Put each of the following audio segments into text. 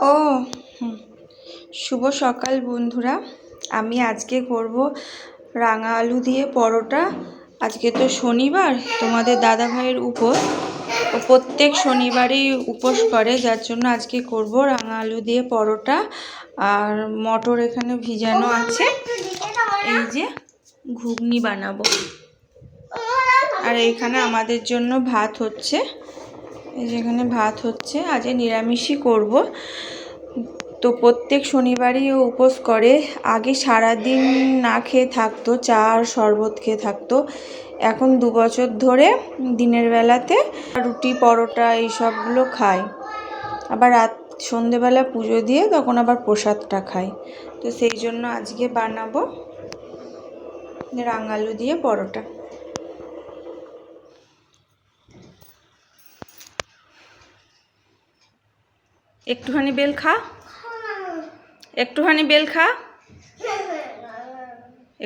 ও হুম। শুভ সকাল বন্ধুরা, আমি আজকে করব রাঙা আলু দিয়ে পরোটা। আজকে তো শনিবার, তোমাদের দাদা ভাইয়ের উপোস। ও প্রত্যেক শনিবারই উপোস করে, যার জন্য আজকে করব রাঙা আলু দিয়ে পরোটা। আর মটর এখানে ভিজানো আছে, এই যে ঘুগনি বানাবো। আর এইখানে আমাদের জন্য ভাত হচ্ছে, এই যেখানে ভাত হচ্ছে। আজ নিরামিষই করব। তো প্রত্যেক শনিবারই ও উপোস করে। আগে সারাদিন না খেয়ে থাকতো, চা আর শরবত খেয়ে থাকতো। এখন 2 বছর ধরে দিনের বেলাতে রুটি পরোটা এইসবগুলো খায়। আবার সন্ধেবেলা পুজো দিয়ে তখন আবার প্রসাদটা খায়। তো সেই জন্য আজকে বানাবো রাঙা আলু দিয়ে পরোটা। একটুখানি বেল খা, একটুখানি বেল খা,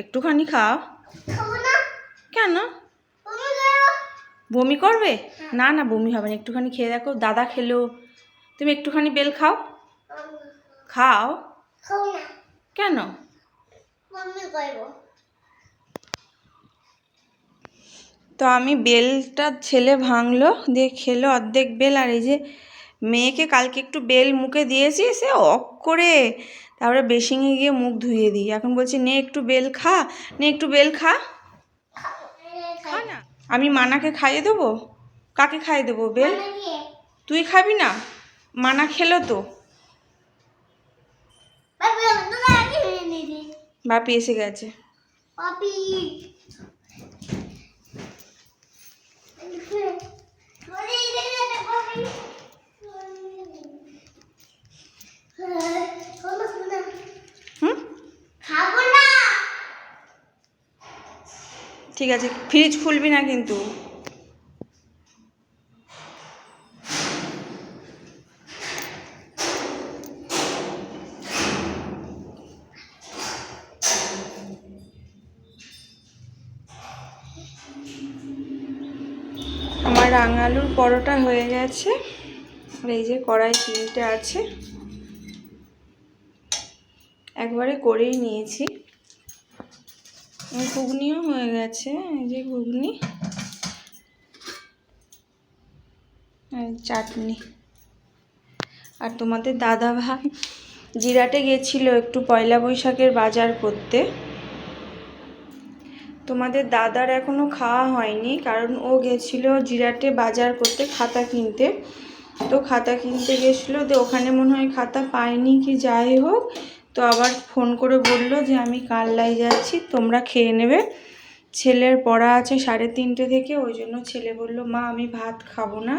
একটুখানি খাও। কেন বমি করবে? না না, বমি হবে না, একটুখানি খেয়ে দেখো। দাদা খেলো, তুমি একটুখানি বেল খাও। খাও। কেন? তো আমি বেলটা ছেলে ভাঙলো, দিয়ে খেলো অর্ধেক বেল। আর এই যে মেয়েকে কালকে একটু বেল মুখে দিয়েছি, সে অক করে তারপরে বেসিংয়ে গিয়ে মুখ ধুয়ে দিই। এখন বলছি নে একটু বেল খা, নে একটু বেল খা। খা না, আমি মানাকে খাইয়ে দেবো। কাকে খাইয়ে দেবো বেল? তুই খাবি না? মানা খেলো তো। বাপি এসে গেছে। ঠিক আছে, ফ্রিজ খুলবি না কিন্তু। আমার রাঙা আলুর পরোটা হয়ে গেছে। আর এই যে কড়াই 3টে আছে, একবারে করেই নিয়েছি। ঘুগনিও হয়ে গেছে, এই যে ঘুগনি আর চাটনি। আর তোমাদের দাদা ভাই জিরাটে গেছিলো একটু পয়লা বৈশাখের বাজার করতে। তোমাদের দাদার এখনো খাওয়া হয়নি, কারণ ও গেছিলো জিরাটে বাজার করতে, খাতা কিনতে। তো খাতা কিনতে গেছিলো, তো ওখানে মনে হয় খাতা পায়নি কি যাই হোক। তো আবার ফোন করে বললো যে আমি কালনায় যাচ্ছি, তোমরা খেয়ে নেবে। ছেলের পড়া আছে 3:30 থেকে, ওই জন্য ছেলে বলল মা আমি ভাত খাবো না,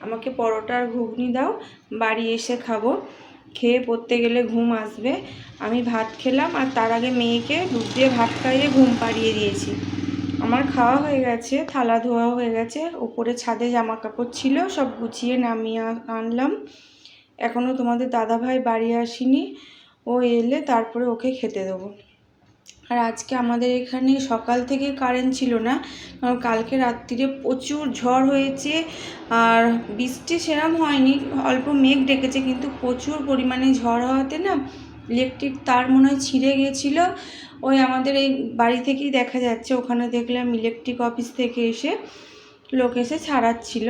আমাকে পরোটা আর ঘুগনি দাও, বাড়ি এসে খাবো, খেয়ে পড়তে গেলে ঘুম আসবে। আমি ভাত খেলাম, আর তার আগে মেয়েকে দুধ দিয়ে ভাত খাইয়ে ঘুম পাড়িয়ে দিয়েছি। আমার খাওয়া হয়ে গেছে, থালা ধোয়া হয়ে গেছে, উপরে ছাদে জামা কাপড় ছিল, সব গুছিয়ে নামিয়ে আনলাম। এখনও তোমাদের দাদাভাই বাড়ি আসেনি, ও এলে তারপরে ওকে খেতে দেবো। আর আজকে আমাদের এখানে সকাল থেকে কারেন্ট ছিল না, কারণ কালকে রাত্রিরে প্রচুর ঝড় হয়েছে। আর বৃষ্টি সেরম হয়নি, অল্প মেঘ ডেকেছে, কিন্তু প্রচুর পরিমাণে ঝড় হওয়াতে না ইলেকট্রিক তার মনে হয় ছিঁড়ে গেছিলো। ওই আমাদের এই বাড়ি থেকেই দেখা যাচ্ছে, ওখানে দেখলাম ইলেকট্রিক অফিস থেকে এসে লোক এসে ছাড়াচ্ছিল।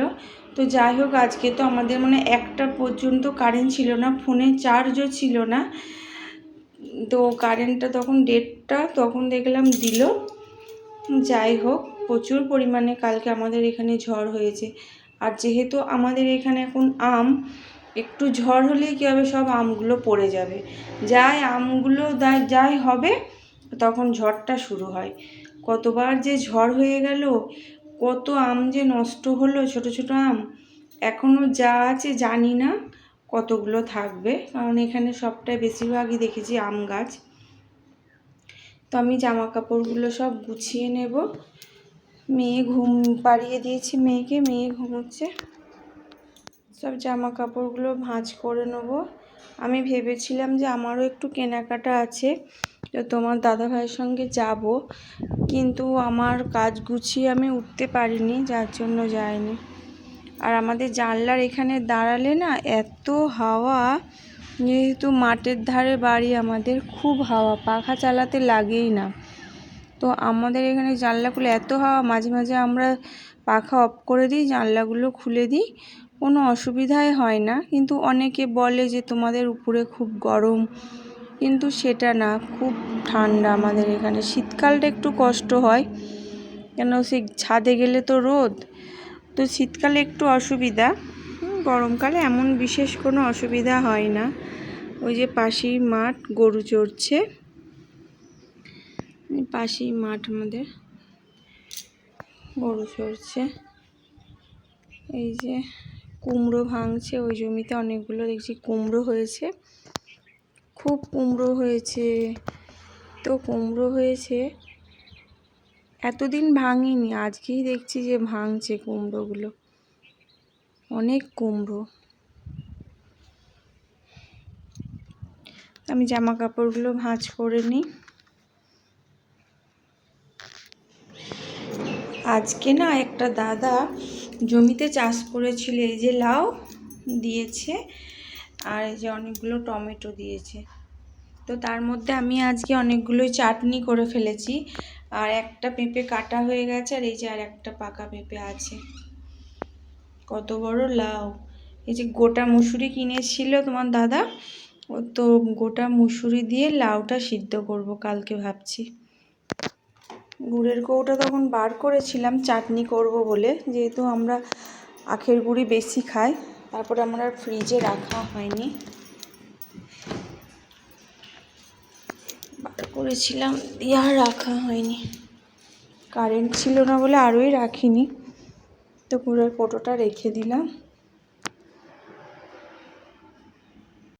তো যাই হোক, আজকে তো আমাদের মানে 1টা পর্যন্ত কারেন্ট ছিল না, ফোনে চার্জও ছিল না। তো কারেন্টটা তখন 1:30, তখন দেখলাম দিল। যাই হোক, প্রচুর পরিমাণে কালকে আমাদের এখানে ঝড় হয়েছে। আর যেহেতু আমাদের এখানে এখন আম, একটু ঝড় হলেই কী হবে, সব আমগুলো পড়ে যাবে। যাই আমগুলো যাই হবে তখন ঝড়টা শুরু হয়। কতবার যে ঝড় হয়ে গেল, কত আম যে নষ্ট হলো, ছোট ছোট আম। এখনও যা আছে জানি না কতগুলো থাকবে, কারণ এখানে সবটাই বেশিরভাগই দেখেছি আম গাছ। তো আমি জামা কাপড়গুলো সব গুছিয়ে নেব। মেয়ে ঘুম পাড়িয়ে দিয়েছি মেয়েকে, মেয়ে ঘুমোচ্ছে। সব জামা কাপড়গুলো ভাঁজ করে নেব। আমি ভেবেছিলাম যে আমারও একটু কেনাকাটা আছে, তো তোমার দাদাভাইয়ের সঙ্গে যাব, কিন্তু আমার কাজ গুছিয়ে আমি উঠতে পারিনি, যার জন্য যাইনি। আর আমাদের জানলার এখানে দাঁড়ালে না এত হাওয়া, যেহেতু মাঠের ধারে বাড়ি আমাদের, খুব হাওয়া, পাখা চালাতে লাগেই না। তো আমাদের এখানে জানলাগুলো এত হাওয়া, মাঝে মাঝে আমরা পাখা অফ করে দিই, জানলাগুলো খুলে দিই, কোনো অসুবিধাই হয় না। কিন্তু অনেকে বলে যে তোমাদের উপরে খুব গরম, কিন্তু সেটা না, খুব ঠান্ডা আমাদের এখানে। শীতকালটা একটু কষ্ট হয়, কেন সেই ছাদে গেলে তো রোদ, তো শীতকালে একটু অসুবিধা। গরমকালে এমন বিশেষ কোনো অসুবিধা হয় না। ওই যে পাশেই মাঠ, গরু চড়ছে, পাশেই মাঠ আমাদের, গরু চড়ছে। এই যে কুমড়ো ভাঙছে, ওই জমিতে অনেকগুলো দেখছি কুমড়ো হয়েছে, খুব কুমড়ো হয়েছে। তো কুমড়ো হয়েছে, এতদিন ভাঙিনি, আজকেই দেখছি যে ভাঙছে কুমড়োগুলো, অনেক কুমড়ো। আমি জামা কাপড়গুলো ভাঁজ করে নিই। আজকে না একটা দাদা জমিতে চাষ করেছিল, এই যে লাউ দিয়েছে আর এই যে অনেকগুলো টমেটো দিয়েছে। তো তার মধ্যে আমি আজকে অনেকগুলোই চাটনি করে ফেলেছি, আর একটা পেঁপে কাটা হয়ে গেছে, আর এই যে আর একটা পাকা পেঁপে আছে। কত বড় লাউ! এই যে গোটা মুসুরি কিনেছিল তোমার দাদা, ও তো গোটা মুসুরি দিয়ে লাউটা সিদ্ধ করব কালকে ভাবছি। গুড়ের কৌটা তখন বার করেছিলাম চাটনি করব বলে, যেহেতু আমরা আখের গুড়ি বেশি খাই, তারপরে আমরা আর ফ্রিজে রাখা হয়নি, বার করেছিলাম দিয়ে আর রাখা হয়নি। কারেন্ট ছিল না বলে আরোই রাখিনি, তো গুড়ের কৌটোটা রেখে দিলাম।